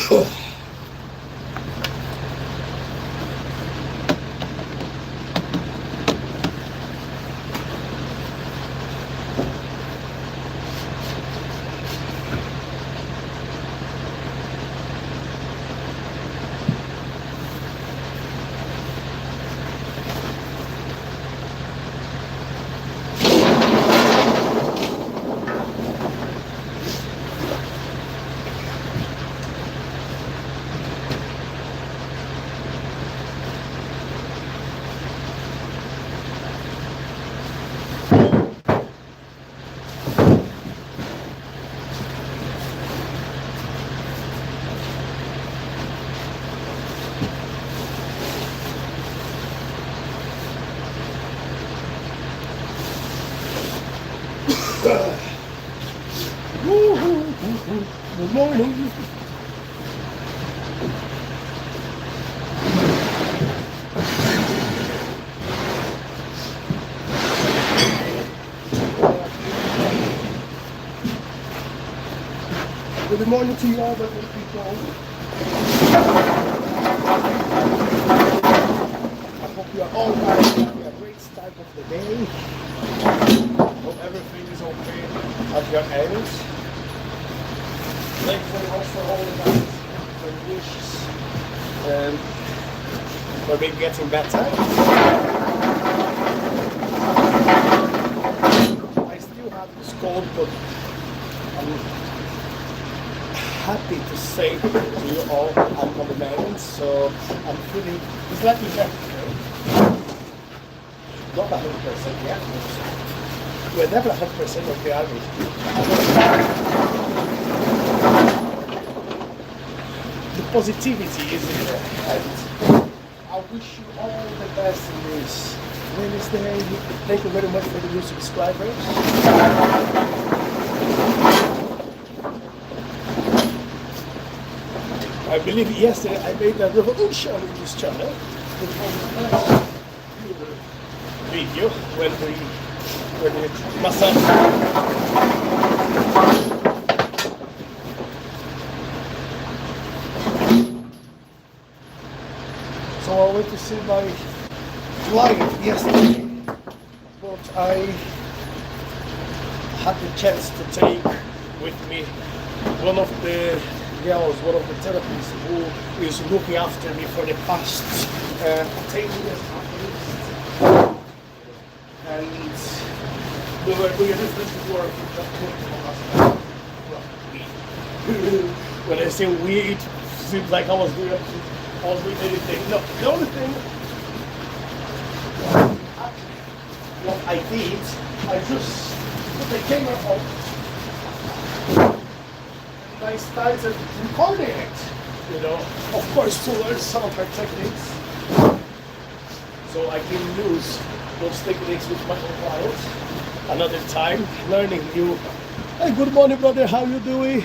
Good morning. Good morning to you all, but people. I hope you are all having a great start of the day. Hope everything is okay at your end. Thank you very much for all the guys, for the wishes, and for me getting better. I still have this cold, but I'm happy to say to you all I'm on the mend, so I'm feeling slightly better today. Not 100% yet, but we're never 100% okay, are we? The positivity is in there, and I wish you all the best in this Wednesday. Thank you very much for the new subscribers. I believe yesterday I made a revolution in this channel. It was the first video when we massage. So I went to see my client yesterday, but I had the chance to take with me one of the girls, one of the therapists who is looking after me for the past 10 years at least. And we were doing different work when I say we, it seems like I was doing anything. No, the only thing what I did, I just put the camera on and I started recording it, you know, of course to learn some of her techniques, so I can use those techniques with my own clients another time, learning new. Hey, good morning brother, how you doing?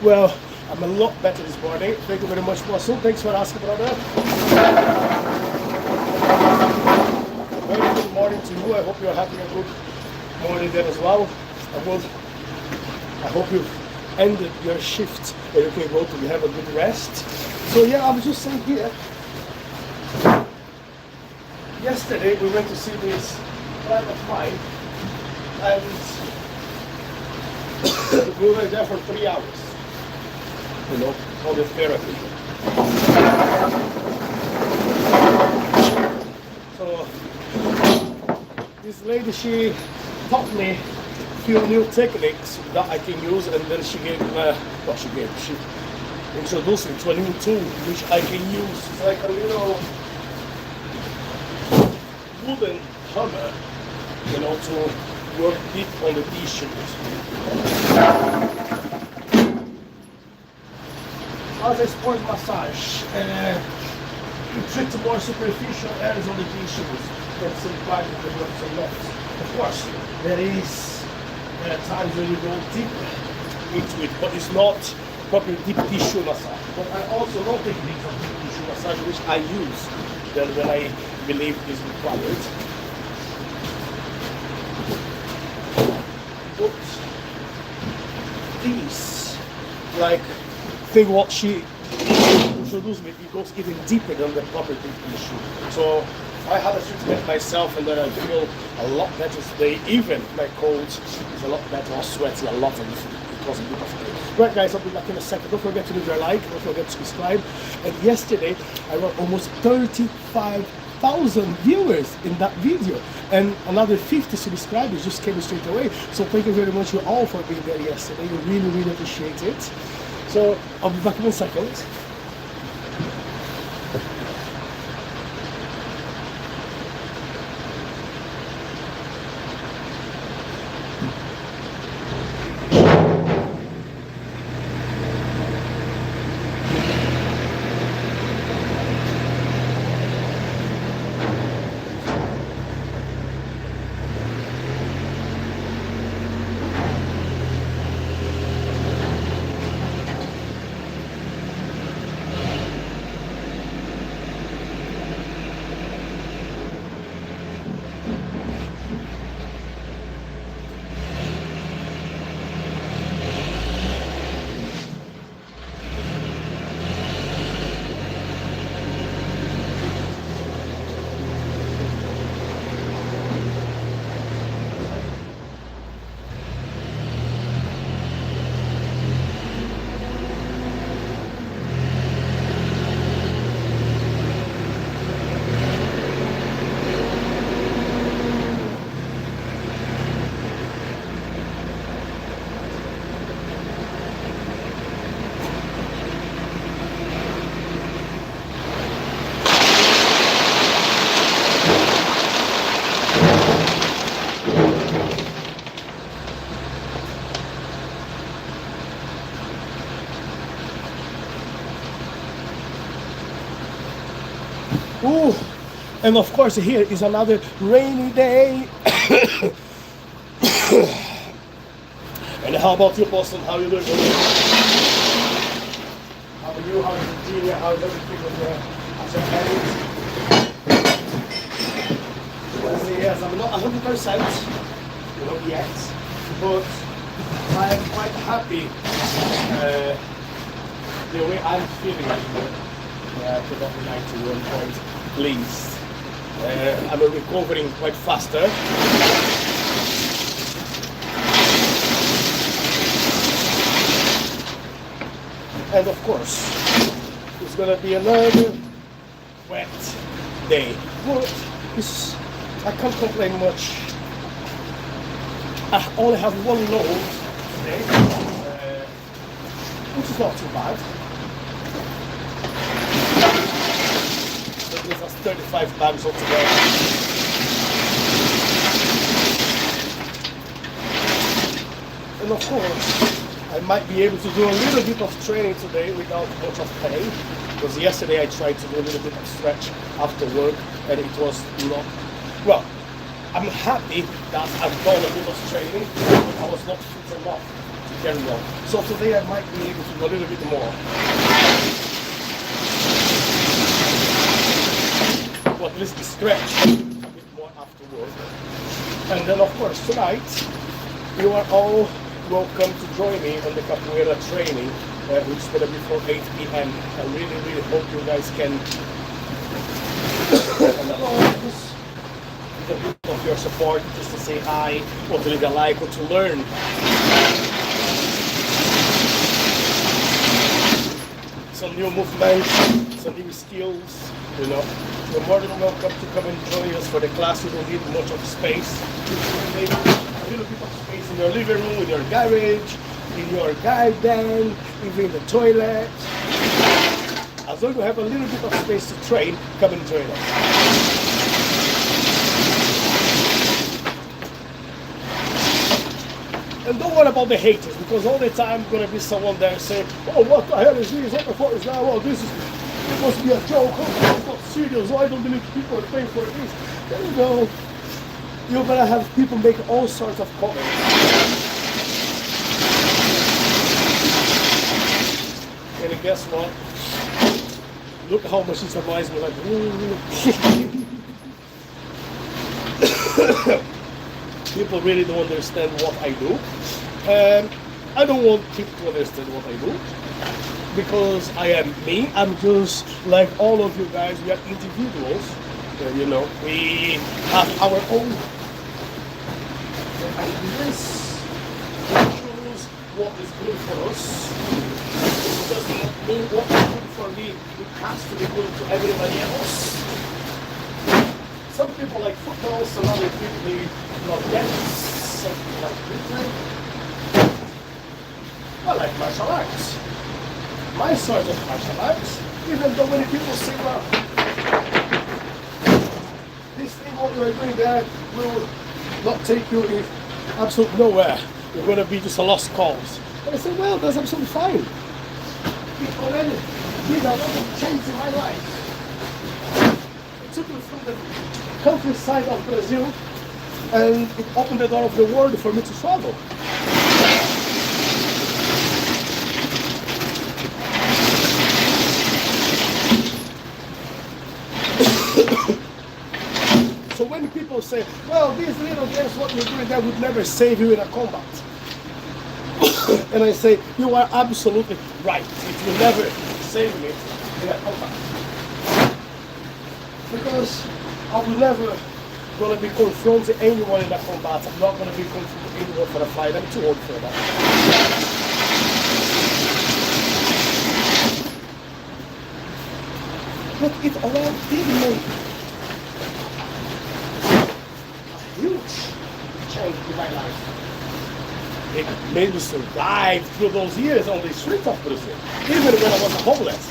Well, I'm a lot better this morning. Thank you very much, Muscle. Thanks for asking, brother. Very good morning to you. I hope you're having a good morning there as well. I hope you've ended your shift and you can go to have a good rest. So yeah, I was just saying here. Yesterday we went to see this client of mine, and we were there for 3 hours. You know, all the therapy. So this lady, she taught me a few new techniques that I can use, and then she introduced me to a new tool which I can use. It's like a little wooden hammer, you know, to work deep on the tissues. As a sport massage, you treat the more superficial areas of the tissues and simplify the works a lot. Of course, there are times when you go deep into it, but it's not proper deep tissue massage. But I also know techniques of deep tissue massage which I use when I believe is required. But these, like think what she introduced me, it goes even deeper than the proper definition. So I had a treatment myself, and then I feel a lot better today. Even my cold is a lot better, or sweaty a lot, and it was a bit of pain. Right guys, I'll be back in a second. Don't forget to leave your like, don't forget to subscribe. And yesterday I got almost 35,000 viewers in that video, and another 50 subscribers just came straight away. So thank you very much you all for being there yesterday. We really, really appreciate it. So I'll be back in a second. Ooh, and of course here is another rainy day. And how about you, Boston? How you doing? How are you? How is Virginia? How is everything with your parents? Let's see, yes, I'm not 100%, yet, but I'm quite happy the way I'm feeling. Probably 91 points, please. I'm recovering quite faster. And of course, it's gonna be another wet day. But I can't complain much. I only have one load today, which is not too bad. It gives us 35 bags altogether. And of course, I might be able to do a little bit of training today without much of pain, because yesterday I tried to do a little bit of stretch after work and it was not, well, I'm happy that I've done a bit of training, but I was not fit enough to carry on. So today I might be able to do a little bit more. Or at least stretch a bit more after work. And then of course tonight, you are all welcome to join me on the capoeira training, which is going to be for 8 p.m. I really, really hope you guys can with a bit of your support, just to say hi, or to leave a like, or to learn. Some new movements, some new skills, you know. You're more than welcome to come and join us for the class. You don't need much of space. Maybe a little bit of space in your living room, in your garage, in your garden, even in the toilet. As long as you have a little bit of space to train, come and join us. And don't worry about the haters, because all the time going to be someone there saying, oh, what the hell is this? What the fuck is that? Oh, this must be a joke. Oh, it's not serious. Oh, I don't believe people are paying for this. There you go. You're going to have people make all sorts of comments. And guess what? Look how much it annoys me. Like, people really don't understand what I do. I don't want people to understand what I do. because I am me. I'm just like all of you guys. We are individuals. You know, we have our own ideas. We choose what is good for us. It doesn't mean what is good for me. It has to be good to everybody else. Some people like football, some other people love tennis, some people like music. I like martial arts. My sort of martial arts, even though many people say, well, this thing what you are doing there will not take you in absolutely nowhere. You're going to be just a lost cause. And I say, well, that's absolutely fine. It already did a lot of change in my life. It took me from the countryside of Brazil, and it opened the door of the world for me to travel. So when people say, well, these little games, what you're doing there would never save you in a combat. And I say, you are absolutely right. It will never save me in a combat. Because I will never going to be confronting anyone in a combat. I'm not going to be confronting anyone for a fight. I'm too old for that. But it all did make a huge change in my life. It made me survive through those years on the streets of Brazil, even when I was homeless.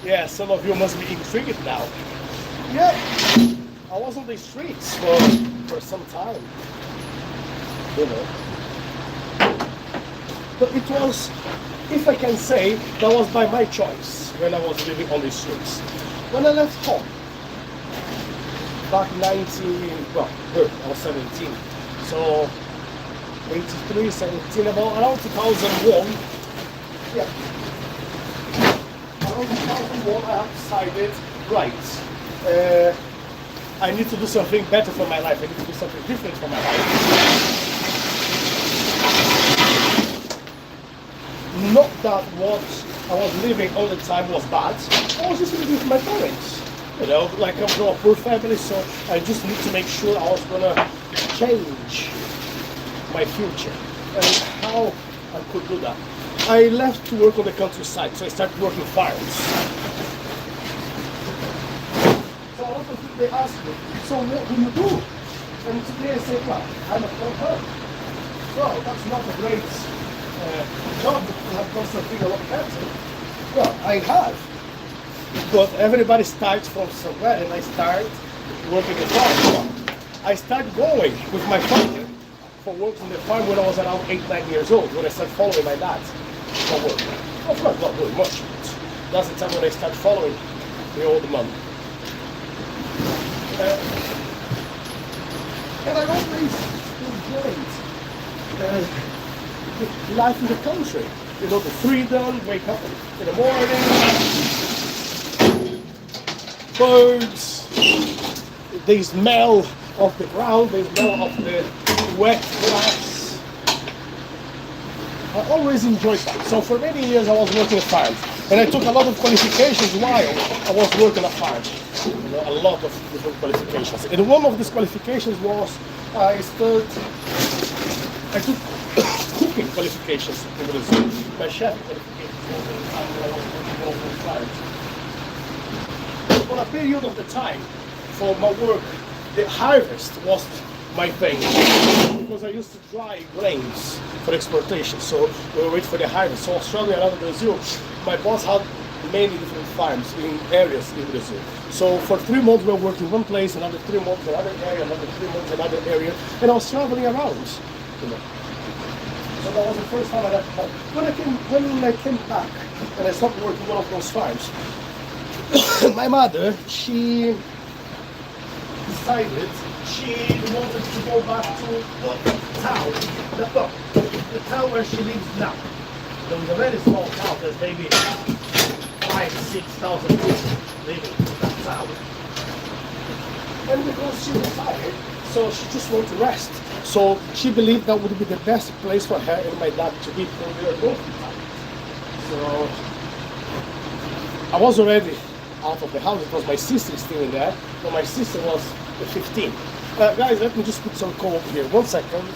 Yeah, some of you must be intrigued now. Yeah, I was on the streets for some time, you know. But it was, if I can say, that was by my choice when I was living on the streets. When I left home, back I was 17. So, 83, 17, around 2001, yeah. Around 2001, I have decided, right, I need to do something better for my life. I need to do something different for my life. Not that what I was living all the time was bad. I was just living with my parents. You know, like I'm from a poor family, so I just need to make sure I was gonna change my future. And how I could do that. I left to work on the countryside, so I started working farms. So a lot of people, they ask me, so what do you do? And today I say, well, I'm a farmer. Well, that's not a great job. You have done something a lot better. Well, I have. But everybody starts from somewhere, and I start working the farm. I started going with my father for work on the farm when I was around 8, 9 years old, when I started following my dad for work. Of course, not doing much, but that's the time when I started following the old man. And I always enjoyed life in the country. You know, the freedom, wake up in the morning, birds, the smell of the ground, the smell of the wet grass. I always enjoyed that. So for many years I was working at farms. And I took a lot of qualifications while I was working at farms. You know, a lot of different qualifications. And one of these qualifications was I took cooking qualifications in Brazil. My chef qualifications when I was working on farms. For a period of the time, for my work, the harvest was my thing. Because I used to dry grains for exportation, so we wait for the harvest. So I was traveling around Brazil. My boss had many different farms in areas in Brazil. So for 3 months we were working one place, another 3 months another area, another 3 months another area, and I was traveling around. You know. So that was the first time I left home. When I came back and I started working one of those farms, my mother, she decided she wanted to go back to the town where she lives now. There was a very small town, there's maybe 5,000-6,000 people living in that town. And because she decided, So she just wanted to rest. So she believed that would be the best place for her and my dad to be when we were both retired. So I was already out of the house. It was my sister still in there, but my sister was 15. Guys, let me just put some coal here. 1 second.